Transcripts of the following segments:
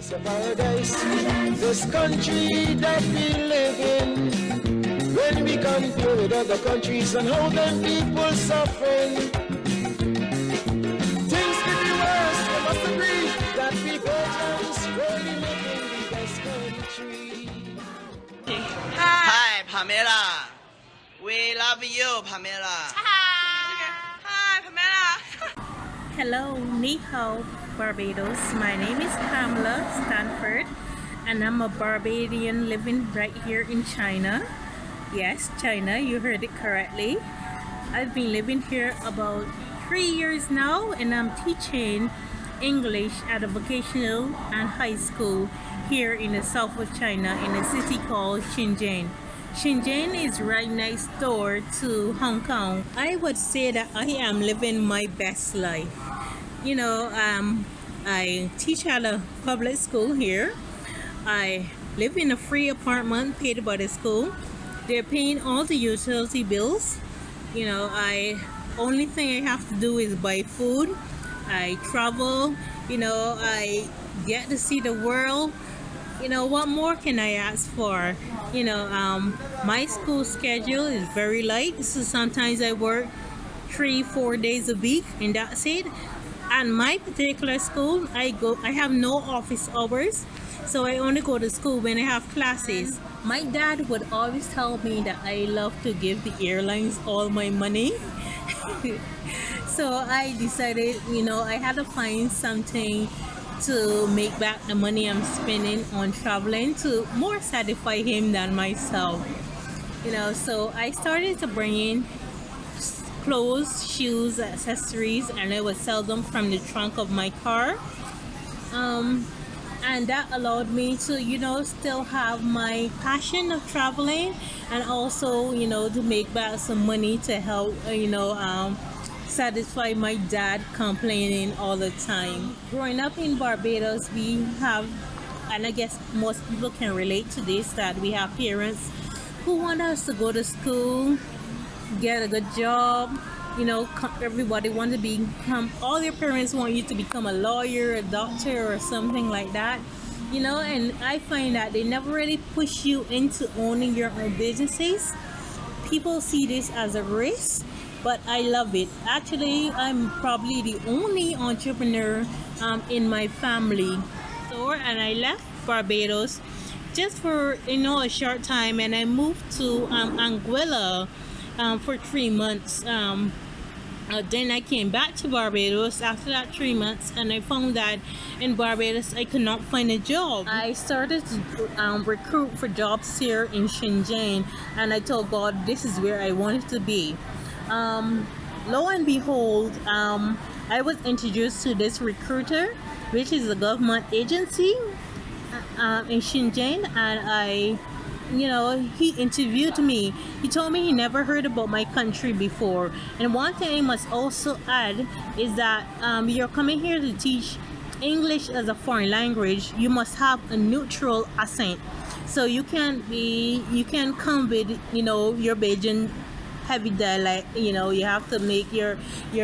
It's a paradise, this country that we live in. When we compare with other countries and how them people suffering, things could be worse. We must agree that we Belgians really making the best country. Hi, Pamela. We love you, Pamela. Hi, Pamela. Hello, ni hao, Barbados. My name is Pamela Standford, and I'm a Barbadian living right here in China. Yes, China, you heard it correctly. I've been living here about 3 years now, and I'm teaching English at a vocational and high school here in the south of China in a city called Shenzhen. Shenzhen is right next door to Hong Kong. I would say that I am living my best life. You know, I teach at a public school here. I live in a free apartment paid by the school. They're paying all the utility bills. You know, only thing I have to do is buy food. I travel. You know, I get to see the world. You know, what more can I ask for? You know, my school schedule is very light, so sometimes I work 3-4 days a week, and that's it. And my particular school, I have no office hours, so I only go to school when I have classes. My dad would always tell me that I love to give the airlines all my money. So I decided, you know, I had to find something to make back the money I'm spending on traveling to more satisfy him than myself. You know, so I started to bring in clothes, shoes, accessories, and I would sell them from the trunk of my car. And that allowed me to, you know, still have my passion of traveling, and also, you know, to make back some money to help, you know, satisfy my dad complaining all the time. Growing up in Barbados, we have, and I guess most people can relate to this, that we have parents who want us to go to school, get a good job. You know, everybody wants to become, all your parents want you to become a lawyer, a doctor, or something like that. You know, and I find that they never really push you into owning your own businesses. People see this as a risk, but I love it. Actually, I'm probably the only entrepreneur in my family. And I left Barbados just for, you know, a short time, and I moved to Anguilla for 3 months. Then I came back to Barbados after that 3 months, and I found that in Barbados I could not find a job. I started to recruit for jobs here in Shenzhen, and I told God this is where I wanted to be. Lo and behold, I was introduced to this recruiter, which is a government agency in Shenzhen, and you know, he interviewed me. He told me he never heard about my country before. And one thing I must also add is that you're coming here to teach English as a foreign language. You must have a neutral accent. So you can come with, you know, your Bajan heavy dialect. You know, you have to make your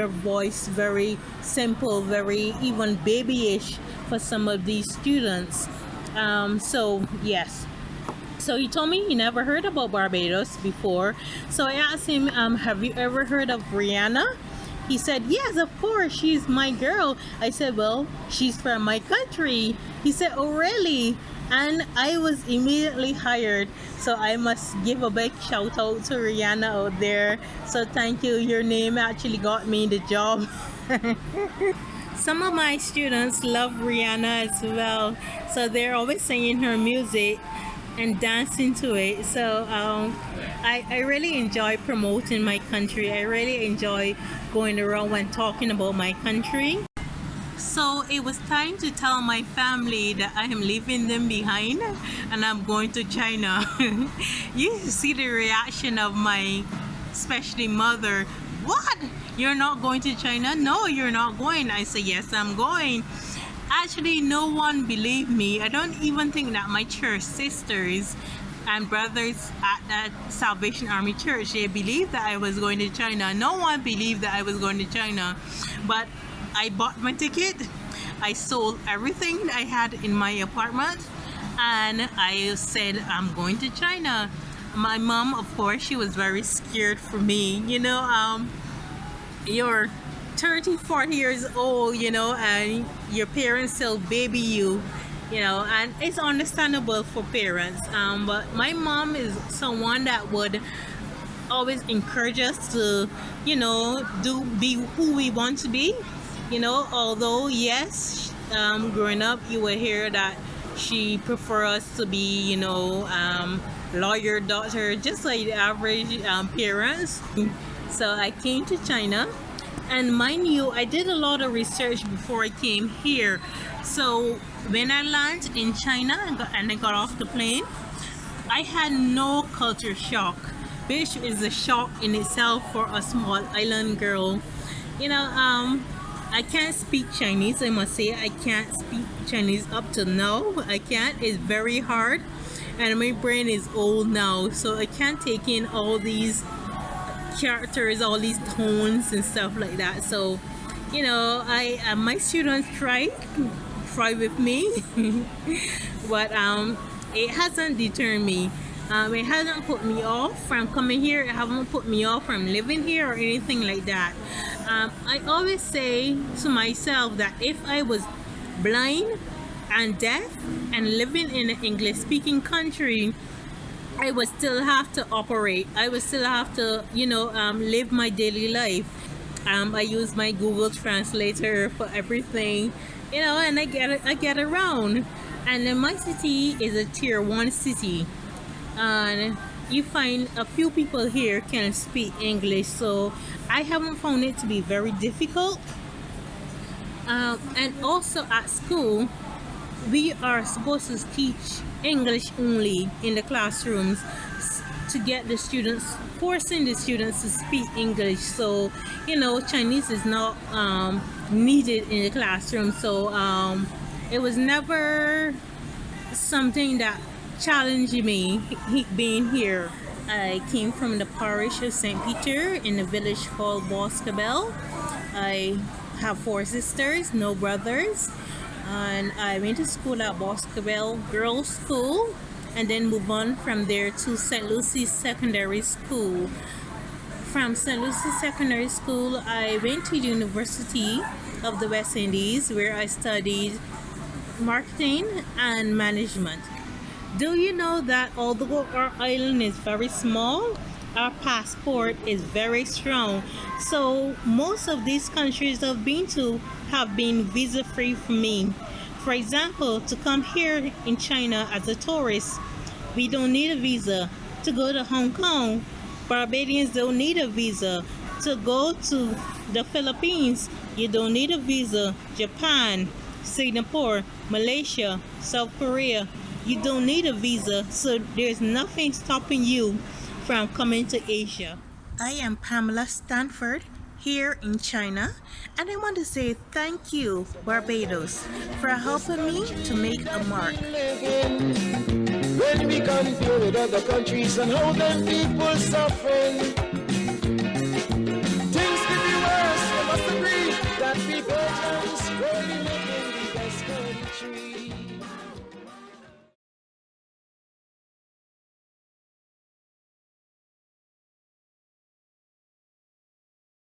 voice very simple, very even babyish for some of these students. So yes. So he told me he never heard about Barbados before. So I asked him, have you ever heard of Rihanna? He said, yes, of course, she's my girl. I said, well, she's from my country. He said, oh, really? And I was immediately hired. So I must give a big shout out to Rihanna out there. So thank you. Your name actually got me the job. Some of my students love Rihanna as well. So they're always singing her music and dancing to it. So I really enjoy promoting my country. I really enjoy going around and talking about my country. So it was time to tell my family that I am leaving them behind and I'm going to China. You see the reaction of my, especially mother. What? You're not going to China? No, you're not going. I said, yes, I'm going. Actually, no one believed me. I don't even think that my church sisters and brothers at that Salvation Army Church, they believed that I was going to China. No one believed that I was going to China. But I bought my ticket. I sold everything I had in my apartment, and I said I'm going to China. My mom, of course, she was very scared for me. You're 30, 40 years old, and your parents still baby you, and it's understandable for parents. But my mom is someone that would always encourage us to, be who we want to be. Although yes, growing up, you will hear that she prefer us to be, lawyer, doctor, just like the average parents. So I came to China, and mind you, I did a lot of research before I came here. So when I landed in China and I got off the plane, I had no culture shock, which is a shock in itself for a small island girl. I can't speak Chinese, I must say. I can't speak Chinese up to now. I can't. It's very hard, and my brain is old now, so I can't take in all these characters, all these tones and stuff like that. So I my students try with me but it hasn't deterred me. It hasn't put me off from coming here. It hasn't put me off from living here or anything like that. I always say to myself that if I was blind and deaf and living in an English speaking country, I would still have to operate. I would still have to, live my daily life. I use my Google Translator for everything, and I get around. And then my city is a tier 1 city, and you find a few people here can speak English, so I haven't found it to be very difficult. And also at school, we are supposed to teach English only in the classrooms to get the students, forcing the students to speak English. So Chinese is not needed in the classroom. So it was never something that challenged me being here. I came from the parish of St. Peter in a village called Boscabel. I have 4 sisters, no brothers, and I went to school at Boscabel Girls' School, and then moved on from there to St. Lucy's Secondary School. From St. Lucy's Secondary School, I went to University of the West Indies, where I studied marketing and management. Do you know that although our island is very small, our passport is very strong? So most of these countries I've been to have been visa-free for me. For example, to come here in China as a tourist, we don't need a visa. To go to Hong Kong, Barbadians don't need a visa. To go to the Philippines, you don't need a visa. Japan, Singapore, Malaysia, South Korea, you don't need a visa. So there's nothing stopping you from coming to Asia. I am Pamela Standford, here in China, and I want to say thank you, Barbados, for helping me to make a mark. When we compare with other countries and how them people suffering.